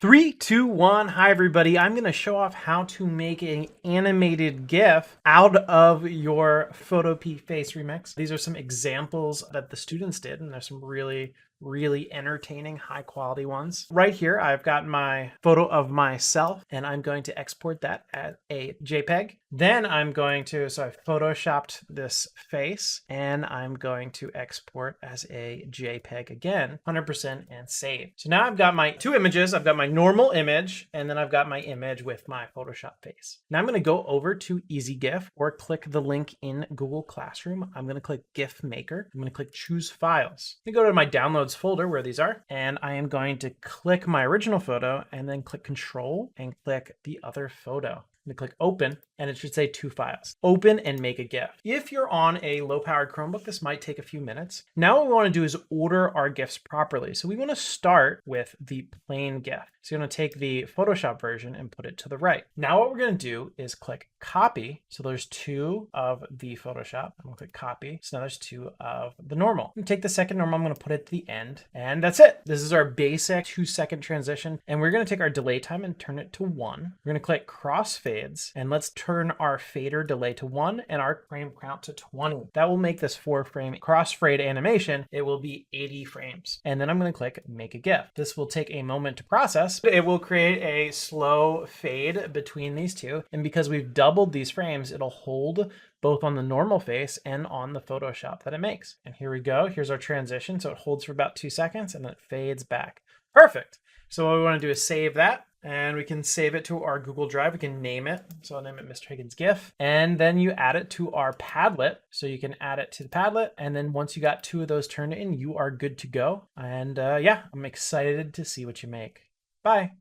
Three, two, one. Hi, everybody. I'm going to show off how to make an animated GIF out of your Photopea face remix. These are some examples that the students did, and there's some really entertaining, high quality ones. Right here, I've got my photo of myself, and I'm going to export that as a JPEG. Then I'm going to, so I photoshopped this face, and I'm going to export as a JPEG again, 100% and save. So now I've got my two images. I've got my normal image, and then I've got my image with my Photoshop face. Now I'm going to go over to Easy GIF or click the link in Google Classroom. I'm going to click GIF Maker. I'm going to click Choose Files. I'm going to go to my Downloads folder where these are, and I am going to click my original photo and then click Control and click the other photo. I'm going to click Open, and it should say two files. Open and make a GIF. If you're on a low-powered Chromebook, this might take a few minutes. Now what we want to do is order our GIFs properly. So we want to start with the plain GIF. So you're going to take the Photoshop version and put it to the right. Now what we're going to do is click Copy. So there's two of the Photoshop. I'm going to click Copy. So now there's two of the normal. I'm going to take the second normal. I'm going to put it to the end. And that's it. This is our basic 2-second transition. And we're going to take our delay time and turn it to 1. We're going to click Crossfades. And let's turn our fader delay to 1 and our frame count to 20. That will make this 4-frame crossfade animation. It will be 80 frames. And then I'm going to click Make a GIF. This will take a moment to process. It will create a slow fade between these two. And because we've doubled these frames, it'll hold both on the normal face and on the Photoshop that it makes. And here we go. Here's our transition. So it holds for about 2 seconds and then it fades back. Perfect. So what we want to do is save that. And we can save it to our Google Drive. We can name it. So I'll name it Mr. Higgins GIF. And then you add it to our Padlet. So you can add it to the Padlet. And then once you got 2 of those turned in, you are good to go. And yeah, I'm excited to see what you make. Bye.